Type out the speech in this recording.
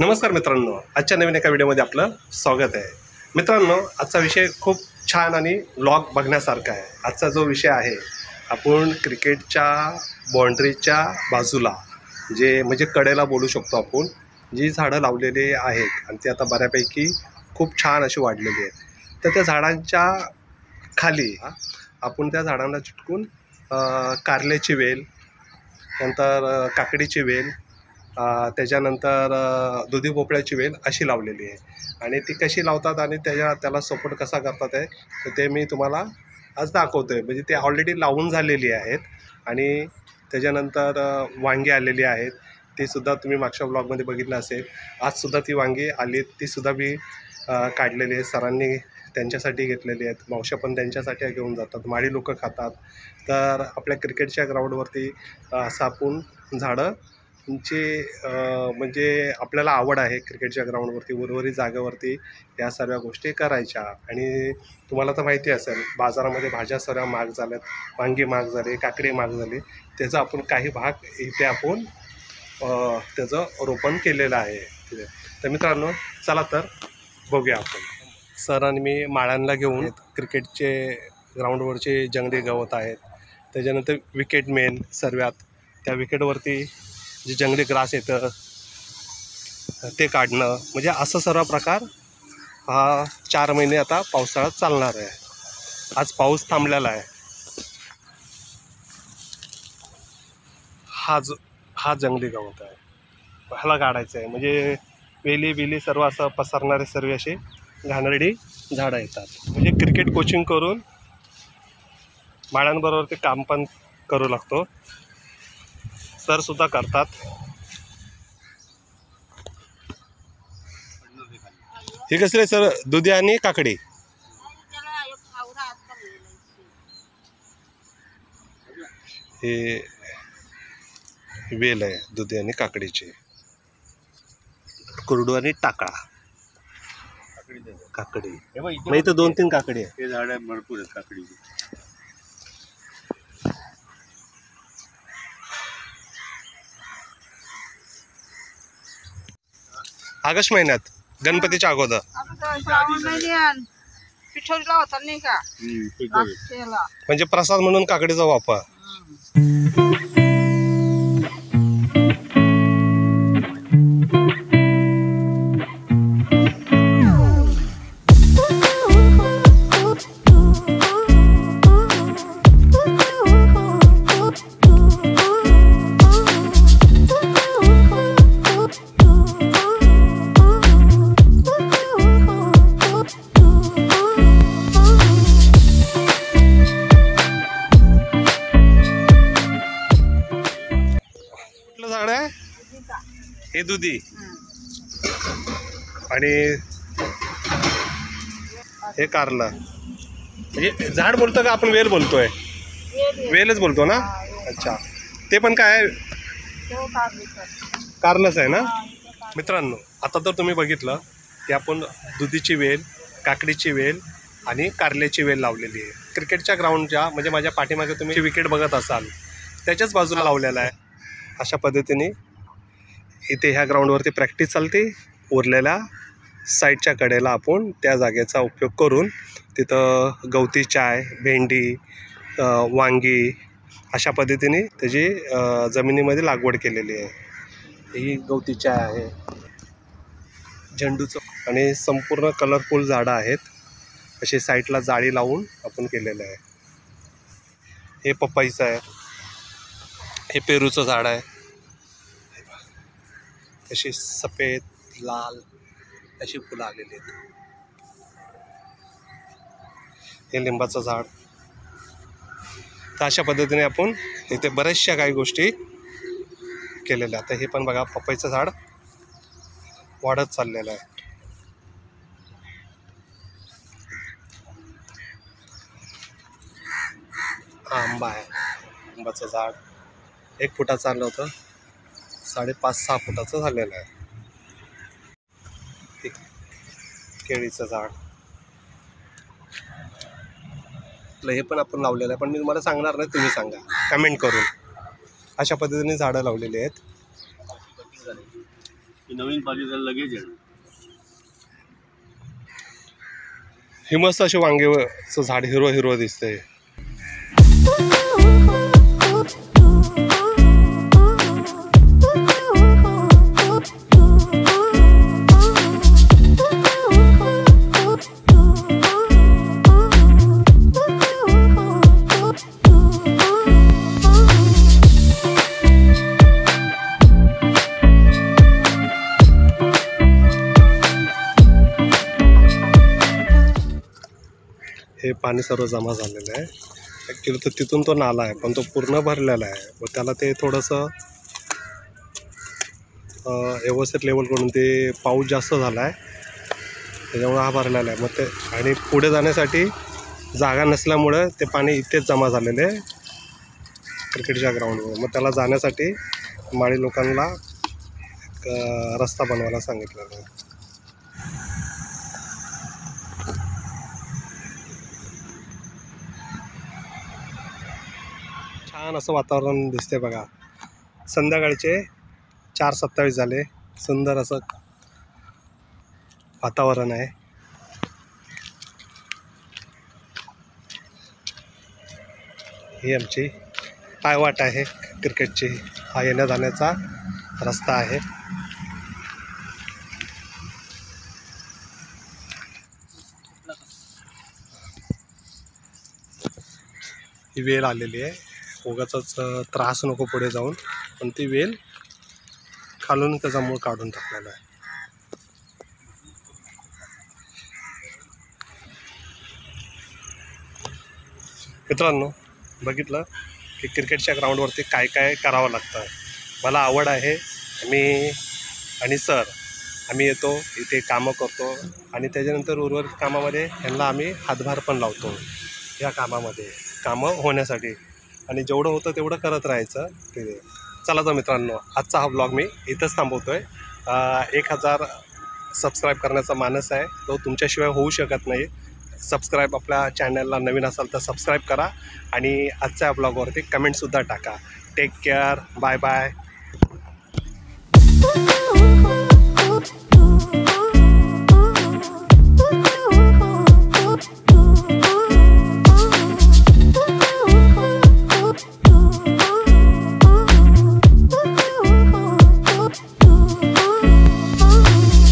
नमस्कार मित्रांनो, आजच्या नवीन एका व्हिडिओमध्ये आपलं स्वागत आहे. मित्रांनो, आजचा विषय खूप छान आणि व्लॉग बघण्यासारखा आहे. आजचा जो विषय आहे, आपण क्रिकेटच्या बाउंड्रीच्या बाजूला जे म्हणजे कडेला बोलू शकतो आपण, जी झाडं लावलेली आहेत आणि ती आता बऱ्यापैकी खूप छान अशी वाढलेली आहेत. तर त्या झाडांच्या खाली आपण त्या झाडांना चिटकून कारल्याची वेल, नंतर काकडीची वेल, त्याच्यानंतर दुधी भोपळ्याची वेल अशी लावलेली आहे. आणि ती कशी लावतात आणि त्याला सपोर्ट कसा करतात आहे, तर ते मी तुम्हाला आज दाखवतो आहे. म्हणजे ते ऑलरेडी लावून झालेली आहेत. आणि त्याच्यानंतर वांगी आलेली आहेत, तीसुद्धा तुम्ही मागच्या ब्लॉगमध्ये बघितलं असेल. आजसुद्धा ती वांगी आली आहेत, तीसुद्धा मी काढलेली आहे. सरांनी त्यांच्यासाठी घेतलेली आहेत, मावश्या पण त्यांच्यासाठी घेऊन जातात, माळी लोकं खातात. तर आपल्या क्रिकेटच्या ग्राउंडवरती असं आपण झाडं म्हणजे आपल्याला आवड आहे क्रिकेटच्या ग्राउंडवरती, उर्वरित जागेवरती या सर्व गोष्टी करायच्या. आणि तुम्हाला तर माहिती असेल, बाजारामध्ये भाज्या सर्व महाग झाल्यात, वांगी महाग झाले, काकडी महाग झाली. त्याचा आपण काही भाग इथे आपण त्याचं रोपण केलेलं आहे तिथे. तर मित्रांनो, चला तर बघूया आपण. सर आणि मी माळ्यांना घेऊन क्रिकेटचे ग्राउंडवरचे जंगली गवत आहेत, त्याच्यानंतर विकेट मेन सर्वात, त्या विकेटवरती जे जंगली ग्रास येतं ते काढणं, म्हणजे असं सर्व प्रकार हा 4 महिने आता पावसाळ्यात चालणार आहे. आज पाऊस थांबलेला आहे. हा जंगली गवत आहे, ह्याला काढायचं आहे. म्हणजे वेली सर्व असं पसरणारे सर्व असे घाणेरडी झाडं येतात. म्हणजे क्रिकेट कोचिंग करून माळ्यांबरोबर ते काम पण करू लागतो, सरसुद्धा करतात. हे कसले सर? दुधी आणि काकडी. हे वेल आहे दुधी आणि काकडीचे, कुरडू आणि टाकळा. काकडी नाही तर 2-3 काकडी आहे. हे झाड भरपूर आहेत काकडीचे. ऑगस्ट महिन्यात गणपतीच्या अगोदर. पिठोरीला होता नाही का, म्हणजे प्रसाद म्हणून काकडीचा वापर. झाड आहे हे दुधी, आणि हे कारलं. म्हणजे झाड बोलतो का आपण वेल बोलतोय? वेलच बोलतो ना. अच्छा, ते पण काय आहे? कारलंच आहे ना. मित्रांनो, आता तर तुम्ही बघितलं की आपण दुधीची वेल, काकडीची वेल आणि कारल्याची वेल लावलेली आहे क्रिकेटच्या ग्राउंडच्या. म्हणजे माझ्या पाठीमागे तुम्ही विकेट बघत असाल त्याच्याच बाजूला लावलेला आहे. अशा पद्धतीने इथे ह्या ग्राउंडवरती प्रॅक्टिस चालते. उरलेल्या साईडच्या कडेला आपण त्या जागेचा उपयोग करून तिथं गवती चाय, भेंडी, वांगी अशा पद्धतीने त्याची जमिनीमध्ये लागवड केलेली आहे. ही गवती चाय आहे, झेंडूचं, आणि संपूर्ण कलरफुल झाडं आहेत. अशी साईडला जाळी लावून आपण केलेलं आहे. हे पपईचं आहे, हे पेरूचं झाड आहे. अशी सफेद लाल अशी फुलं आलेली आहेत. हे लिंबाचं झाड. तर अशा पद्धतीने आपण इथे बऱ्याचशा काही गोष्टी केलेल्या. आता हे पण बघा, पपईचं झाड वाढत चाललेलं आहे. हा आंबा आहे, आंबाचं झाड 1 फुटाचं आलं होतं, 5.5-6 फुटाचं झालेलं आहे. केळीचं झाड, हे पण आपण लावलेलं आहे, पण मी तुम्हाला सांगणार नाही, तुम्ही सांगा कमेंट करून. अशा पद्धतीने झाडं लावलेली आहेत. ही नवीन पाली त्याला लगेच येणार. हे मस्त असे वांगेचं झाड हिरवं दिसतंय. हे पाणी सर्व जमा झालेलं आहे. ॲक्च्युली तर तिथून तो नाला आहे पण तो पूर्ण भरलेला आहे व त्याला ते थोडंसं व्यवस्थित लेवल करून ते पाऊस जास्त झाला आहे त्याच्यामुळे हा भरलेला आहे. मग ते आणि पुढे जाण्यासाठी जागा नसल्यामुळं ते पाणी इथेच जमा झालेले आहे क्रिकेटच्या ग्राउंडवर. मग त्याला जाण्यासाठी माळी लोकांना रस्ता बनवायला सांगितलेला आहे. छान असं वातावरण दिसते बघा. संध्याकाळचे 4:27 झाले. सुंदर असं वातावरण आहे. ही आमची पायवाट आहे क्रिकेटची. हा येण्या जाण्याचा रस्ता आहे. ही वेल आलेली आहे. उगाचच त्रास नको पुढे जाऊन, पण ती वेल खालून त्याचा मूळ काढून टाकलेला आहे. मित्रांनो, बघितलं की क्रिकेटच्या ग्राउंडवरती काय काय करावं लागतं. मला आवड आहे. मी आणि सर आम्ही येतो इथे कामं करतो आणि त्याच्यानंतर उर्वरित कामामध्ये ह्यांना आम्ही हातभार पण लावतो या कामामध्ये, कामं होण्यासाठी. आणि जेवढं होतं तेवढं करत राहायचं तिथे. चला तर मित्रांनो, आजचा हा ब्लॉग मी इथंच थांबवतो आहे. 1000 सबस्क्राईब करण्याचा मानस आहे, तो तुमच्याशिवाय होऊ शकत नाही. सबस्क्राईब, आपल्या चॅनलला नवीन असाल तर सबस्क्राईब करा आणि आजच्या ब्लॉगवरती कमेंटसुद्धा टाका. Take care, bye bye.